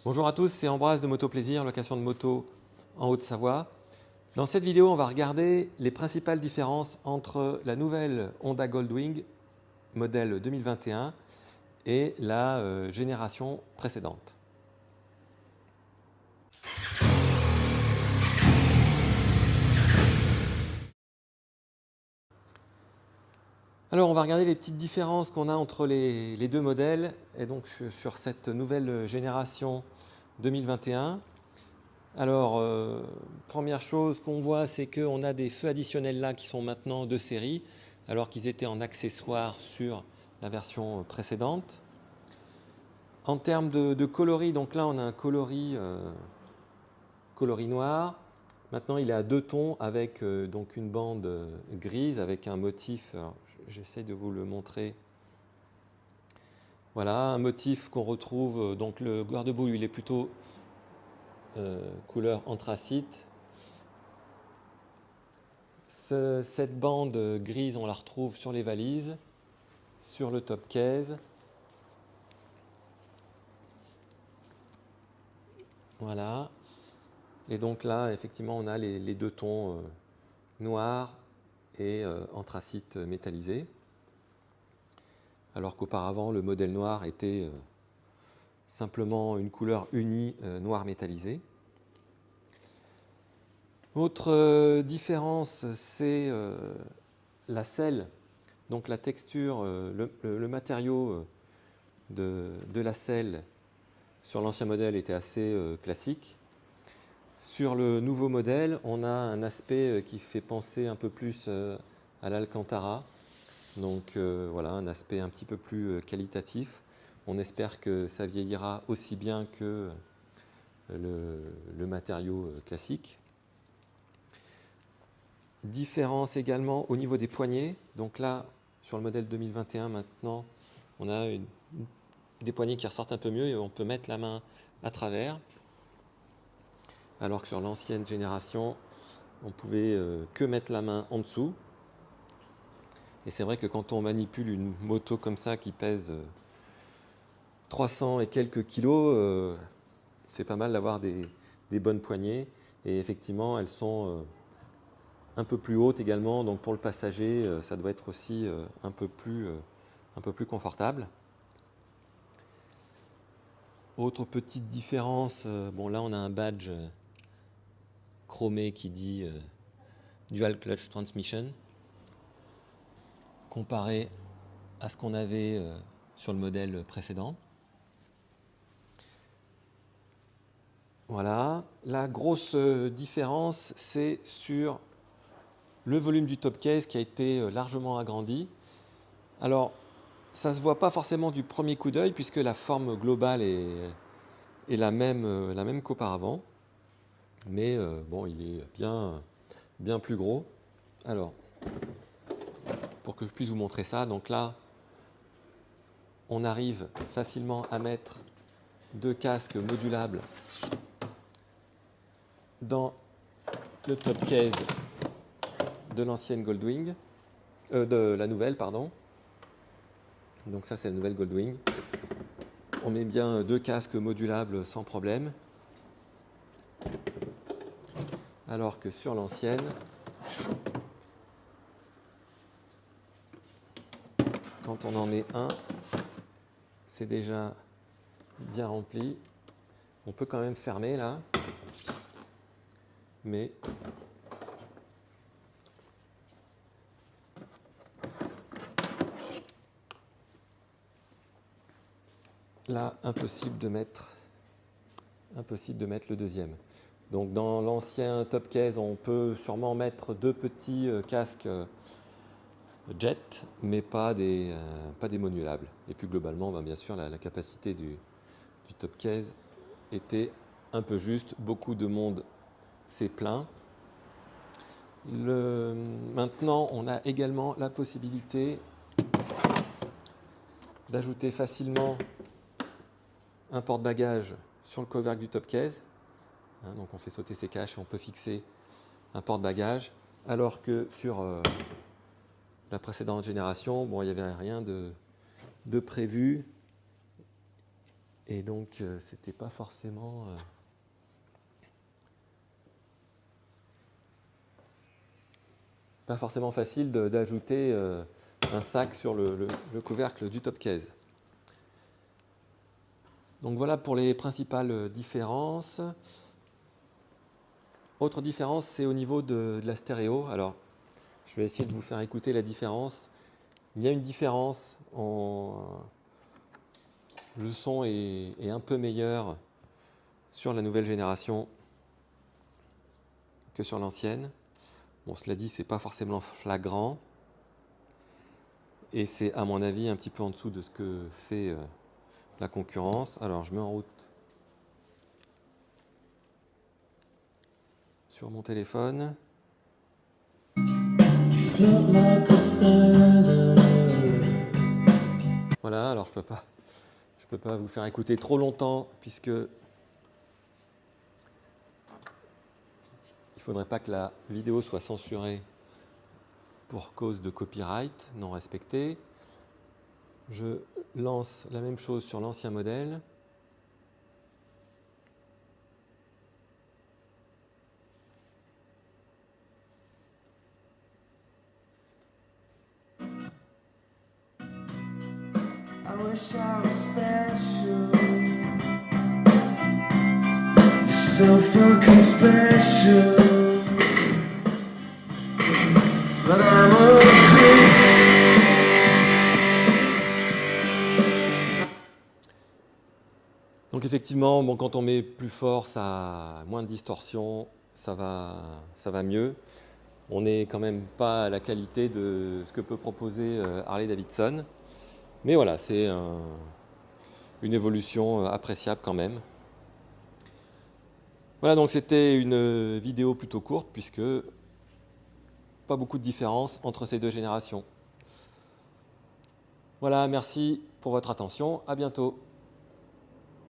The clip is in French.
Bonjour à tous, c'est Ambroise de Moto Plaisir, location de moto en Haute-Savoie. Dans cette vidéo, on va regarder les principales différences entre la nouvelle Honda Goldwing modèle 2021 et la génération précédente. Alors, on va regarder les petites différences qu'on a entre les deux modèles et donc sur cette nouvelle génération 2021. Alors, première chose qu'on voit, c'est qu'on a des feux additionnels là qui sont maintenant de série, alors qu'ils étaient en accessoire sur la version précédente. En termes de coloris, donc là on a un coloris noir. Maintenant il est à deux tons avec donc une bande grise avec un motif, j'essaie de vous le montrer. Voilà, un motif qu'on retrouve, donc le garde-boue il est plutôt couleur anthracite. Cette bande grise, on la retrouve sur les valises, sur le top case. Voilà. Et donc là, effectivement, on a les deux tons noir et anthracite métallisé. Alors qu'auparavant, le modèle noir était simplement une couleur unie noir métallisé. Autre différence, c'est la selle, donc la texture, le matériau de la selle sur l'ancien modèle était assez classique. Sur le nouveau modèle, on a un aspect qui fait penser un peu plus à l'Alcantara. Donc voilà, un aspect un petit peu plus qualitatif. On espère que ça vieillira aussi bien que le matériau classique. Différence également au niveau des poignées. Donc là, sur le modèle 2021, maintenant, on a des poignées qui ressortent un peu mieux et on peut mettre la main à travers. Alors que sur l'ancienne génération, on pouvait que mettre la main en dessous. Et c'est vrai que quand on manipule une moto comme ça qui pèse 300 et quelques kilos, c'est pas mal d'avoir des bonnes poignées. Et effectivement, elles sont un peu plus hautes également. Donc pour le passager, ça doit être aussi un peu plus confortable. Autre petite différence, bon là on a un badge chromé qui dit Dual Clutch Transmission, comparé à ce qu'on avait sur le modèle précédent. Voilà, la grosse différence, c'est sur le volume du top case qui a été largement agrandi. Alors, ça ne se voit pas forcément du premier coup d'œil puisque la forme globale est la même qu'auparavant. Mais bon, il est bien plus gros. Alors, pour que je puisse vous montrer ça, donc là, on arrive facilement à mettre deux casques modulables dans le top case de l'ancienne Goldwing, de la nouvelle, pardon. Donc ça, c'est la nouvelle Goldwing. On met bien deux casques modulables sans problème. Alors que sur l'ancienne, quand on en met un, c'est déjà bien rempli. On peut quand même fermer là, mais là, impossible de mettre le deuxième. Donc dans l'ancien top case, on peut sûrement mettre deux petits casques jet, mais pas des modulables. Et puis globalement, bien sûr, la capacité du top case était un peu juste. Beaucoup de monde s'est plaint. Maintenant, on a également la possibilité d'ajouter facilement un porte-bagages sur le couvercle du top case. Donc on fait sauter ses caches et on peut fixer un porte-bagages, alors que sur la précédente génération, bon, il n'y avait rien de prévu. Et donc, c'était pas forcément facile d'ajouter un sac sur le couvercle du top case. Donc voilà pour les principales différences. Autre différence, c'est au niveau de la stéréo. Alors, je vais essayer de vous faire écouter la différence. Il y a une différence, le son est un peu meilleur sur la nouvelle génération que sur l'ancienne. Bon, cela dit, c'est pas forcément flagrant. Et c'est, à mon avis, un petit peu en dessous de ce que fait la concurrence. Alors, je mets en route sur mon téléphone. Voilà, alors je peux pas vous faire écouter trop longtemps puisque il faudrait pas que la vidéo soit censurée pour cause de copyright non respecté. Je lance la même chose sur l'ancien modèle. I wish I was special. You're so fucking special. But I'm a creep. Donc effectivement, bon, quand on met plus fort, ça a moins de distorsion, ça va mieux. On n'est quand même pas à la qualité de ce que peut proposer Harley-Davidson. Mais voilà, c'est une évolution appréciable quand même. Voilà, donc c'était une vidéo plutôt courte puisque pas beaucoup de différence entre ces deux générations. Voilà, merci pour votre attention, à bientôt.